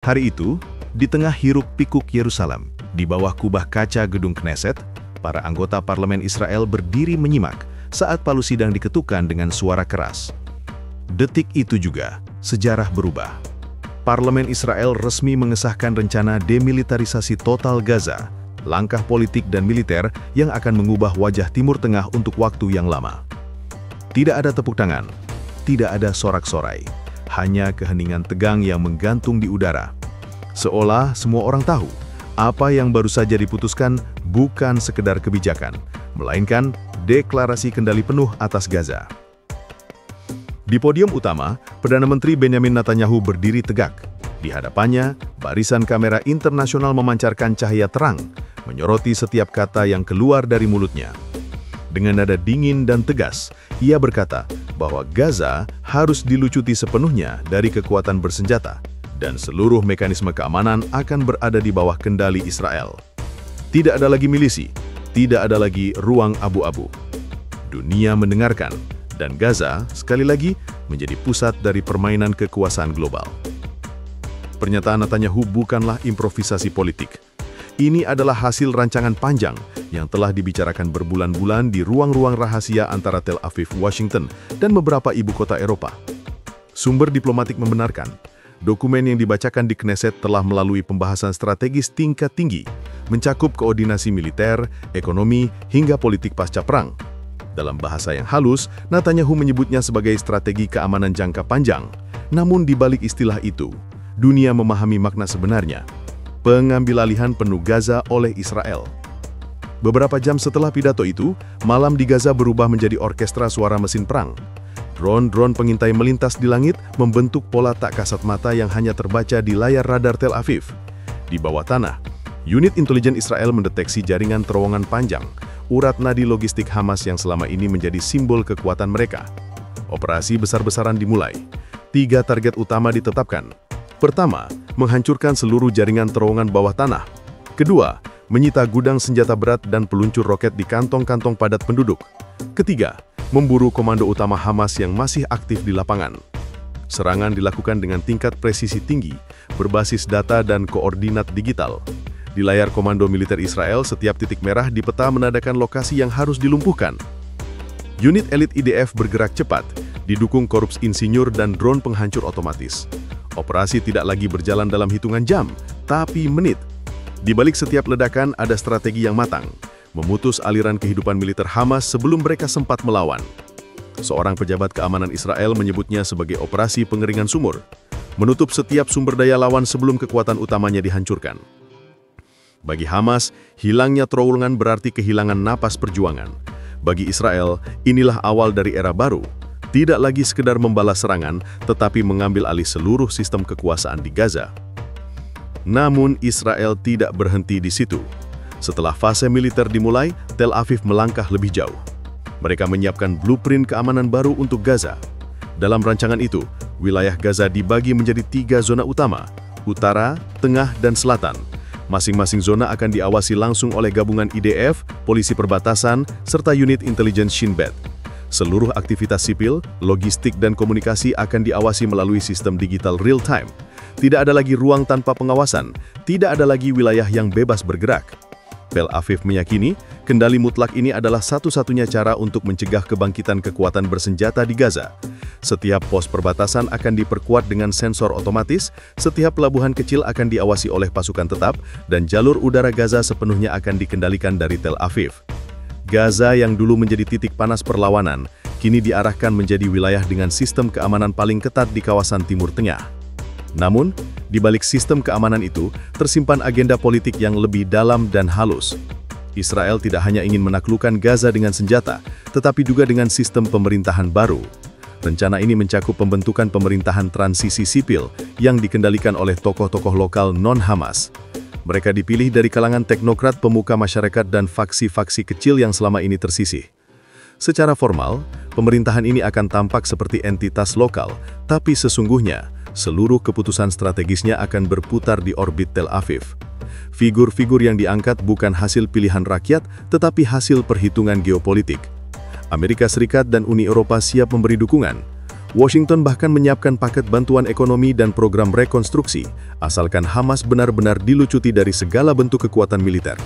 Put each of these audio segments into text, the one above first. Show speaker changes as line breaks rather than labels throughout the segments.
Hari itu, di tengah hiruk-pikuk Yerusalem, di bawah kubah kaca gedung Knesset, para anggota parlemen Israel berdiri menyimak saat palu sidang diketukkan dengan suara keras. Detik itu juga, sejarah berubah. Parlemen Israel resmi mengesahkan rencana demilitarisasi total Gaza, langkah politik dan militer yang akan mengubah wajah Timur Tengah untuk waktu yang lama. Tidak ada tepuk tangan, tidak ada sorak-sorai, hanya keheningan tegang yang menggantung di udara. Seolah semua orang tahu, apa yang baru saja diputuskan bukan sekedar kebijakan, melainkan deklarasi kendali penuh atas Gaza. Di podium utama, Perdana Menteri Benjamin Netanyahu berdiri tegak. Di hadapannya, barisan kamera internasional memancarkan cahaya terang, menyoroti setiap kata yang keluar dari mulutnya. Dengan nada dingin dan tegas, ia berkata bahwa Gaza harus dilucuti sepenuhnya dari kekuatan bersenjata, dan seluruh mekanisme keamanan akan berada di bawah kendali Israel. Tidak ada lagi milisi, tidak ada lagi ruang abu-abu. Dunia mendengarkan, dan Gaza, sekali lagi, menjadi pusat dari permainan kekuasaan global. Pernyataan Netanyahu bukanlah improvisasi politik. Ini adalah hasil rancangan panjang yang telah dibicarakan berbulan-bulan di ruang-ruang rahasia antara Tel Aviv, Washington, dan beberapa ibu kota Eropa. Sumber diplomatik membenarkan, dokumen yang dibacakan di Knesset telah melalui pembahasan strategis tingkat tinggi, mencakup koordinasi militer, ekonomi, hingga politik pasca perang. Dalam bahasa yang halus, Netanyahu menyebutnya sebagai strategi keamanan jangka panjang. Namun di balik istilah itu, dunia memahami makna sebenarnya, pengambilalihan penuh Gaza oleh Israel. Beberapa jam setelah pidato itu, malam di Gaza berubah menjadi orkestra suara mesin perang. Drone-drone pengintai melintas di langit membentuk pola tak kasat mata yang hanya terbaca di layar radar Tel Aviv. Di bawah tanah, unit intelijen Israel mendeteksi jaringan terowongan panjang, urat nadi logistik Hamas yang selama ini menjadi simbol kekuatan mereka. Operasi besar-besaran dimulai. 3 target utama ditetapkan. Pertama, menghancurkan seluruh jaringan terowongan bawah tanah. Kedua, menyita gudang senjata berat dan peluncur roket di kantong-kantong padat penduduk. Ketiga, memburu komando utama Hamas yang masih aktif di lapangan. Serangan dilakukan dengan tingkat presisi tinggi, berbasis data dan koordinat digital. Di layar komando militer Israel, setiap titik merah di peta menandakan lokasi yang harus dilumpuhkan. Unit elit IDF bergerak cepat, didukung korups insinyur dan drone penghancur otomatis. Operasi tidak lagi berjalan dalam hitungan jam, tapi menit. Di balik setiap ledakan ada strategi yang matang, memutus aliran kehidupan militer Hamas sebelum mereka sempat melawan. Seorang pejabat keamanan Israel menyebutnya sebagai operasi pengeringan sumur, menutup setiap sumber daya lawan sebelum kekuatan utamanya dihancurkan. Bagi Hamas, hilangnya terowongan berarti kehilangan napas perjuangan. Bagi Israel, inilah awal dari era baru. Tidak lagi sekedar membalas serangan, tetapi mengambil alih seluruh sistem kekuasaan di Gaza. Namun Israel tidak berhenti di situ. Setelah fase militer dimulai, Tel Aviv melangkah lebih jauh. Mereka menyiapkan blueprint keamanan baru untuk Gaza. Dalam rancangan itu, wilayah Gaza dibagi menjadi 3 zona utama, utara, tengah, dan selatan. Masing-masing zona akan diawasi langsung oleh gabungan IDF, polisi perbatasan, serta unit intelijen Shin Bet. Seluruh aktivitas sipil, logistik, dan komunikasi akan diawasi melalui sistem digital real-time. Tidak ada lagi ruang tanpa pengawasan, tidak ada lagi wilayah yang bebas bergerak. Tel Aviv meyakini, kendali mutlak ini adalah satu-satunya cara untuk mencegah kebangkitan kekuatan bersenjata di Gaza. Setiap pos perbatasan akan diperkuat dengan sensor otomatis, setiap pelabuhan kecil akan diawasi oleh pasukan tetap, dan jalur udara Gaza sepenuhnya akan dikendalikan dari Tel Aviv. Gaza yang dulu menjadi titik panas perlawanan, kini diarahkan menjadi wilayah dengan sistem keamanan paling ketat di kawasan Timur Tengah. Namun, di balik sistem keamanan itu, tersimpan agenda politik yang lebih dalam dan halus. Israel tidak hanya ingin menaklukkan Gaza dengan senjata, tetapi juga dengan sistem pemerintahan baru. Rencana ini mencakup pembentukan pemerintahan transisi sipil yang dikendalikan oleh tokoh-tokoh lokal non-Hamas. Mereka dipilih dari kalangan teknokrat, pemuka masyarakat, dan faksi-faksi kecil yang selama ini tersisih. Secara formal, pemerintahan ini akan tampak seperti entitas lokal, tapi sesungguhnya, seluruh keputusan strategisnya akan berputar di orbit Tel Aviv. Figur-figur yang diangkat bukan hasil pilihan rakyat, tetapi hasil perhitungan geopolitik. Amerika Serikat dan Uni Eropa siap memberi dukungan. Washington bahkan menyiapkan paket bantuan ekonomi dan program rekonstruksi, asalkan Hamas benar-benar dilucuti dari segala bentuk kekuatan militer.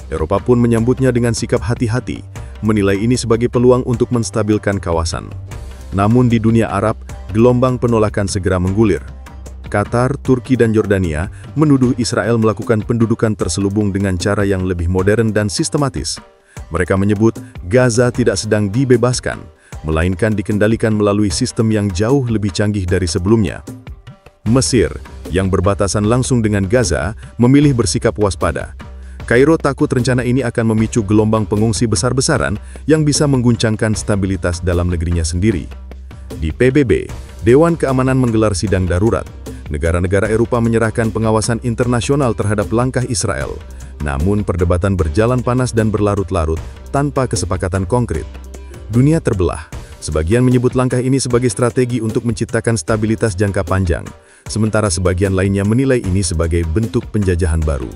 Eropa pun menyambutnya dengan sikap hati-hati, menilai ini sebagai peluang untuk menstabilkan kawasan. Namun di dunia Arab, gelombang penolakan segera menggulir. Qatar, Turki, dan Yordania menuduh Israel melakukan pendudukan terselubung dengan cara yang lebih modern dan sistematis. Mereka menyebut Gaza tidak sedang dibebaskan, melainkan dikendalikan melalui sistem yang jauh lebih canggih dari sebelumnya. Mesir, yang berbatasan langsung dengan Gaza, memilih bersikap waspada. Kairo takut rencana ini akan memicu gelombang pengungsi besar-besaran yang bisa mengguncangkan stabilitas dalam negerinya sendiri. Di PBB, Dewan Keamanan menggelar sidang darurat. Negara-negara Eropa menyerahkan pengawasan internasional terhadap langkah Israel. Namun perdebatan berjalan panas dan berlarut-larut tanpa kesepakatan konkret. Dunia terbelah. Sebagian menyebut langkah ini sebagai strategi untuk menciptakan stabilitas jangka panjang, sementara sebagian lainnya menilai ini sebagai bentuk penjajahan baru.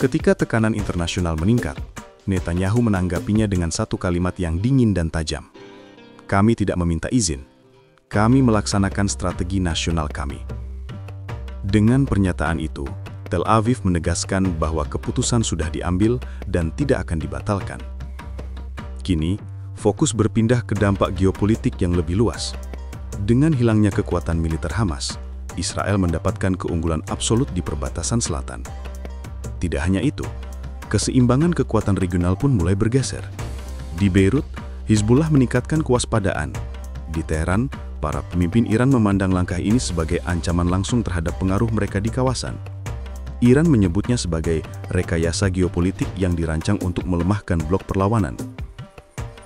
Ketika tekanan internasional meningkat, Netanyahu menanggapinya dengan satu kalimat yang dingin dan tajam. Kami tidak meminta izin. Kami melaksanakan strategi nasional kami. Dengan pernyataan itu, Tel Aviv menegaskan bahwa keputusan sudah diambil dan tidak akan dibatalkan. Kini, fokus berpindah ke dampak geopolitik yang lebih luas. Dengan hilangnya kekuatan militer Hamas, Israel mendapatkan keunggulan absolut di perbatasan selatan. Tidak hanya itu, keseimbangan kekuatan regional pun mulai bergeser. Di Beirut, Hizbullah meningkatkan kewaspadaan. Di Teheran, para pemimpin Iran memandang langkah ini sebagai ancaman langsung terhadap pengaruh mereka di kawasan. Iran menyebutnya sebagai rekayasa geopolitik yang dirancang untuk melemahkan blok perlawanan.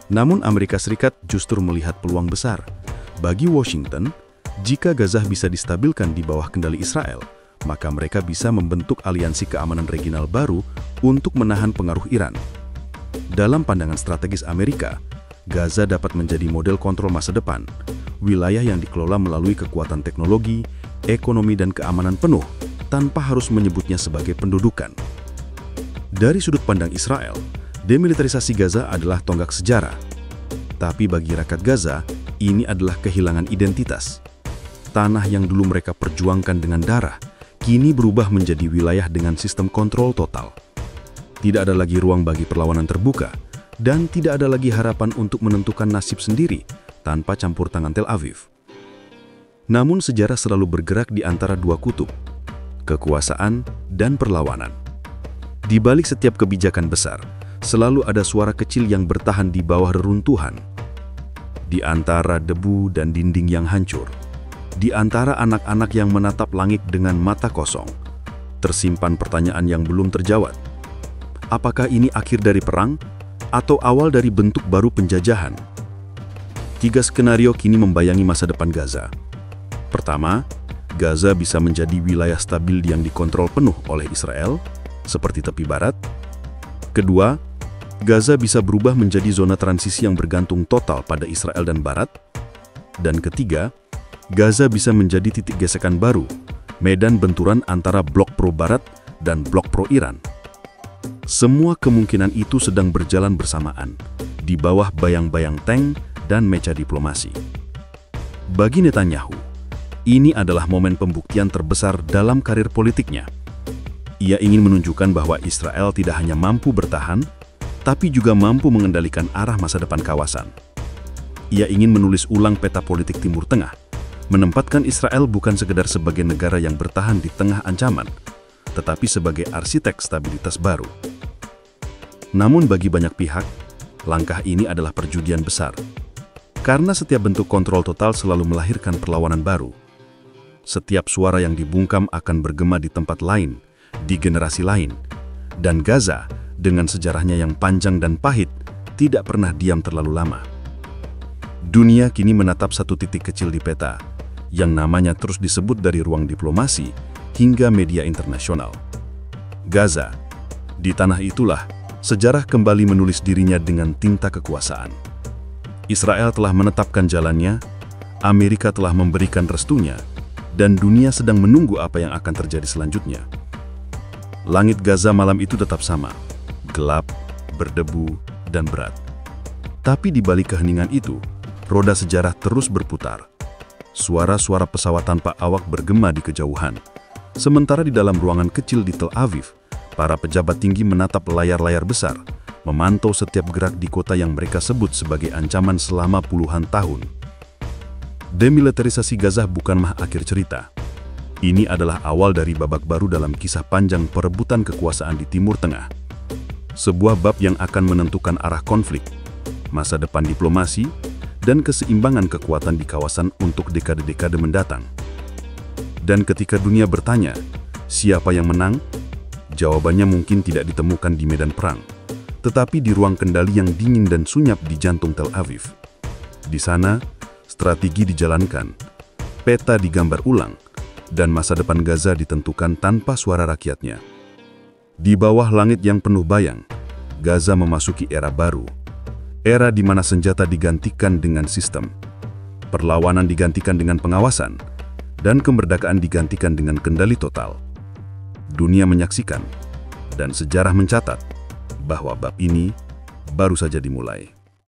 Namun Amerika Serikat justru melihat peluang besar. Bagi Washington, jika Gaza bisa distabilkan di bawah kendali Israel, maka mereka bisa membentuk aliansi keamanan regional baru untuk menahan pengaruh Iran. Dalam pandangan strategis Amerika, Gaza dapat menjadi model kontrol masa depan, wilayah yang dikelola melalui kekuatan teknologi, ekonomi, dan keamanan penuh, tanpa harus menyebutnya sebagai pendudukan. Dari sudut pandang Israel, demilitarisasi Gaza adalah tonggak sejarah. Tapi bagi rakyat Gaza, ini adalah kehilangan identitas. Tanah yang dulu mereka perjuangkan dengan darah, kini berubah menjadi wilayah dengan sistem kontrol total. Tidak ada lagi ruang bagi perlawanan terbuka, dan tidak ada lagi harapan untuk menentukan nasib sendiri tanpa campur tangan Tel Aviv. Namun sejarah selalu bergerak di antara dua kutub, kekuasaan dan perlawanan. Di balik setiap kebijakan besar, selalu ada suara kecil yang bertahan di bawah reruntuhan. Di antara debu dan dinding yang hancur, di antara anak-anak yang menatap langit dengan mata kosong, tersimpan pertanyaan yang belum terjawab. Apakah ini akhir dari perang, atau awal dari bentuk baru penjajahan? 3 skenario kini membayangi masa depan Gaza. Pertama, Gaza bisa menjadi wilayah stabil yang dikontrol penuh oleh Israel, seperti tepi barat. Kedua, Gaza bisa berubah menjadi zona transisi yang bergantung total pada Israel dan Barat. Dan ketiga, Gaza bisa menjadi titik gesekan baru, medan benturan antara blok pro-Barat dan blok pro-Iran. Semua kemungkinan itu sedang berjalan bersamaan, di bawah bayang-bayang tank dan meja diplomasi. Bagi Netanyahu, ini adalah momen pembuktian terbesar dalam karir politiknya. Ia ingin menunjukkan bahwa Israel tidak hanya mampu bertahan, tapi juga mampu mengendalikan arah masa depan kawasan. Ia ingin menulis ulang peta politik Timur Tengah, menempatkan Israel bukan sekedar sebagai negara yang bertahan di tengah ancaman, tetapi sebagai arsitek stabilitas baru. Namun bagi banyak pihak, langkah ini adalah perjudian besar. Karena setiap bentuk kontrol total selalu melahirkan perlawanan baru. Setiap suara yang dibungkam akan bergema di tempat lain, di generasi lain. Dan Gaza, dengan sejarahnya yang panjang dan pahit, tidak pernah diam terlalu lama. Dunia kini menatap satu titik kecil di peta, yang namanya terus disebut dari ruang diplomasi hingga media internasional. Gaza. Di tanah itulah, sejarah kembali menulis dirinya dengan tinta kekuasaan. Israel telah menetapkan jalannya, Amerika telah memberikan restunya, dan dunia sedang menunggu apa yang akan terjadi selanjutnya. Langit Gaza malam itu tetap sama, gelap, berdebu, dan berat. Tapi di balik keheningan itu, roda sejarah terus berputar,
Suara-suara pesawat tanpa awak bergema di kejauhan. Sementara di dalam ruangan kecil di Tel Aviv, para pejabat tinggi menatap layar-layar besar, memantau setiap gerak di kota yang mereka sebut sebagai ancaman selama puluhan tahun. Demilitarisasi Gaza bukanlah akhir cerita. Ini adalah awal dari babak baru dalam kisah panjang perebutan kekuasaan di Timur Tengah. Sebuah bab yang akan menentukan arah konflik, masa depan diplomasi, dan keseimbangan kekuatan di kawasan untuk dekade-dekade mendatang. Dan ketika dunia bertanya, siapa yang menang? Jawabannya mungkin tidak ditemukan di medan perang, tetapi di ruang kendali yang dingin dan sunyap di jantung Tel Aviv. Di sana, strategi dijalankan, peta digambar ulang, dan masa depan Gaza ditentukan tanpa suara rakyatnya. Di bawah langit yang penuh bayang, Gaza memasuki era baru. Era di mana senjata digantikan dengan sistem, perlawanan digantikan dengan pengawasan, dan kemerdekaan digantikan dengan kendali total. Dunia menyaksikan, dan sejarah mencatat, bahwa bab ini baru saja dimulai.